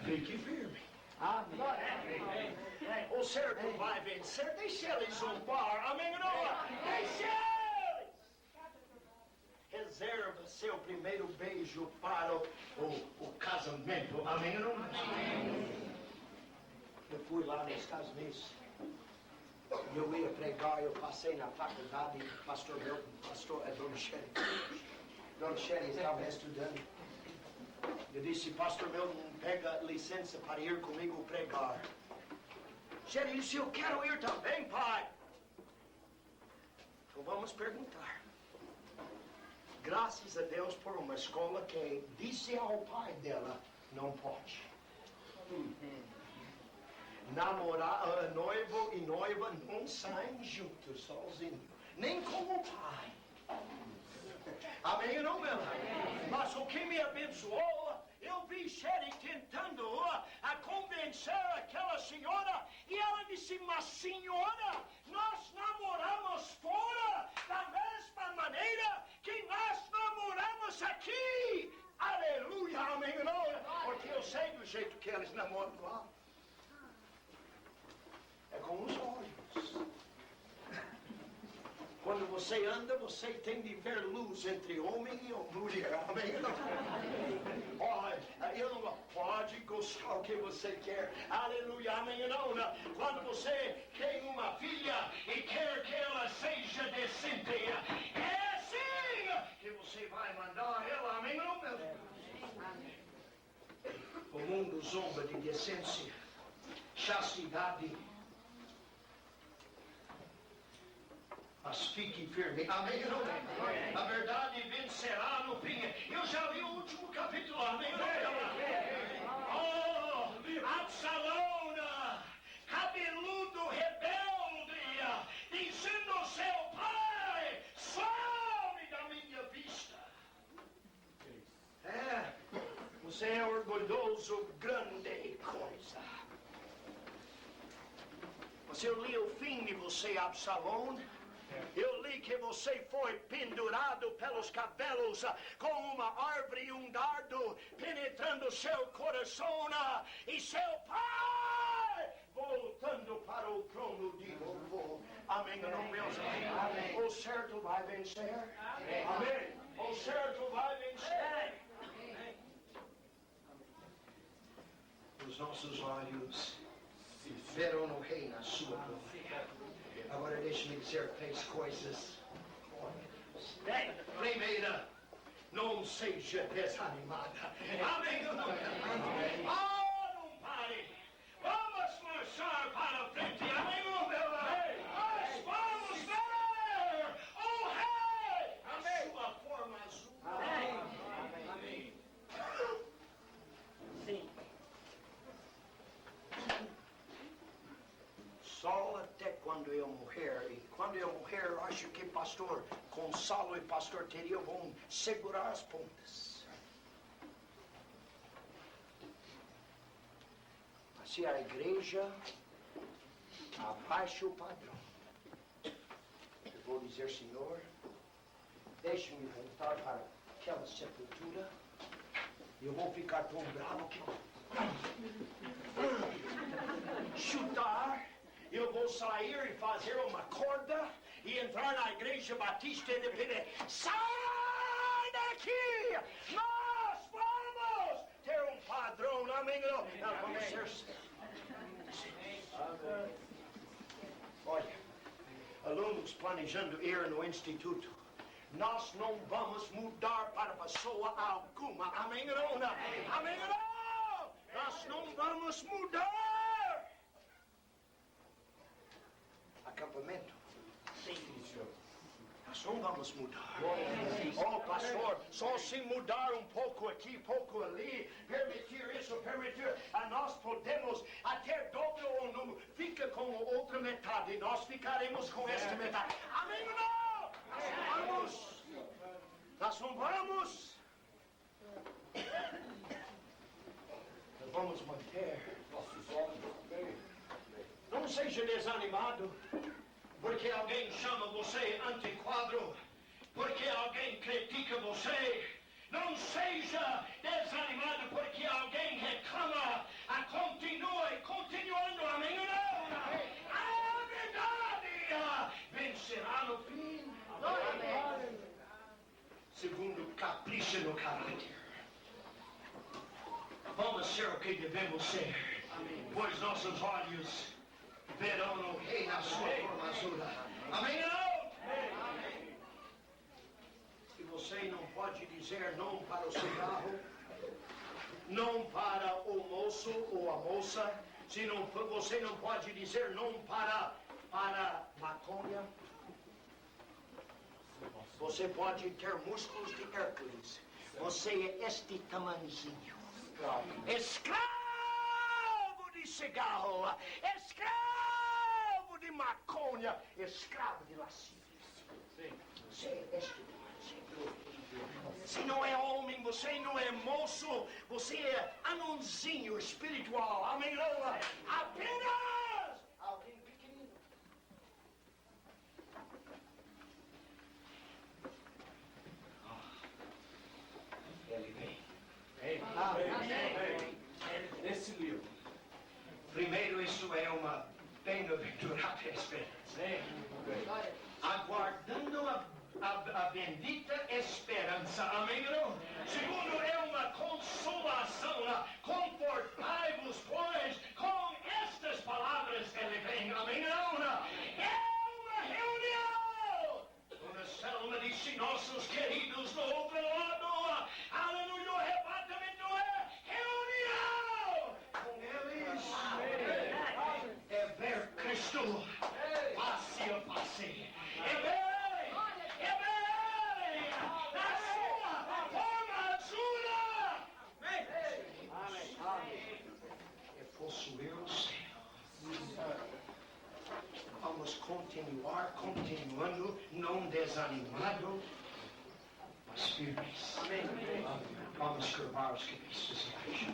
Fique firme. Amém. O certo vai vencer. Deixa eles zombar. Amém ou não? Deixa eles. Reserva seu primeiro beijo para o casamento. Amém ou não? Eu fui lá nos Estados Unidos. Eu ia pregar, eu passei na faculdade, pastor Dona Sherry. Dona Sherry estava estudando. Eu disse, pastor Milton, pega licença para ir comigo pregar. Sherry disse, eu quero ir também, pai. Então vamos perguntar. Graças a Deus por uma escola que disse ao pai dela, não pode. Namorar, noivo e noiva não saem juntos, sozinhos. Nem com o pai. Amém ou não, meu? Mas o que me abençoou, eu vi Sherry tentando a convencer aquela senhora. E ela disse, mas senhora, nós namoramos fora da mesma maneira que nós namoramos aqui. Aleluia, amém ou não? Porque eu sei do jeito que eles namoram lá. É com os olhos. Quando você anda, você tem de ver luz entre homem e mulher. Amém? Olha, eu não pode gostar o que você quer. Aleluia, amém? Não. Quando você tem uma filha e quer que ela seja decente, é assim que você vai mandar ela. Amém? Não, meu Deus. O mundo zomba de decência, chastidade. Mas fique firme. Amém ou não? A verdade vencerá no fim. Eu já li o último capítulo. Amém ou não? Oh, Absalão, cabeludo rebelde, dizendo ao seu pai, some da minha vista. Você é orgulhoso, grande coisa. Mas eu li o fim de você, Absalão. Eu li que você foi pendurado pelos cabelos com uma árvore e um dardo penetrando seu coração e seu pai voltando para o trono de novo. Amém, não, meus amigos? O certo vai vencer. Amém. O certo vai vencer. Os nossos olhos verão no rei na sua glória. Agora deixe-me dizer 3 coisas. Primeira, não seja desanimada. Amém? Não pare. Vamos marchar para frente. Amém? Nós vamos ver o rei na sua forma azul. Amém. Sim. Só até quando eu morrer. E quando eu morrer, eu acho que pastor Gonçalo e pastor Terio vão segurar as pontas. Mas se a igreja abaixa o padrão, eu vou dizer, Senhor, deixe-me voltar para aquela sepultura. E eu vou ficar tão bravo que chutar. Eu vou sair e fazer uma corda e entrar na igreja batista e pedir, sai daqui! Nós vamos ter um padrão, amém? Nós vamos ser... Olha, alunos planejando ir no instituto. Nós não vamos mudar para pessoa alguma, amém? Amém? Nós não vamos mudar. Acampamento? Sim, senhor. Nós não vamos mudar. Oh, pastor, só se mudar um pouco aqui, pouco ali, permitir isso, permitir, nós podemos até dobro ou não, fica com a outra metade, nós ficaremos com esta metade. Amém ou não? Nós não vamos. Nós vamos manter nossos olhos. Não seja desanimado porque alguém chama você antiquadro, porque alguém critica você. Não seja desanimado porque alguém reclama continue continuando, amém ou não? A verdade vencerá no fim. Amém. Segundo, capricha no caráter. Vamos ser o que devemos ser, pois nossos olhos verão no Rei na sua formosura. Amém ou não? E você não pode dizer não para o cigarro, não para o moço ou a moça, se não, você não pode dizer não para maconha. Você pode ter músculos de Hércules. Você é este tamanhozinho. Escravo de cigarro, escravo de maconha, escravo de lascívia. Você é este tamanhozinho. Se não é homem, você não é moço, você é anãozinho espiritual. Amém? Apenas alguém pequenino. Ele vem. Nesse livro. Primeiro, isso é uma bem-aventurada esperança. Aguardando a bendita esperança. Amém? Segundo, é uma consolação. Confortai-vos, pois, com estas palavras ele vem. Amém? É uma reunião. Dona Selma disse, nossos queridos do outro lado. Aleluia, o arrebatamento é reunião com eles. É ver Cristo face a face. É ver na sua formosura. É possuir o céu. Vamos continuando, não desanimado, mas firmes. Vamos curvar os cabeças e baixos.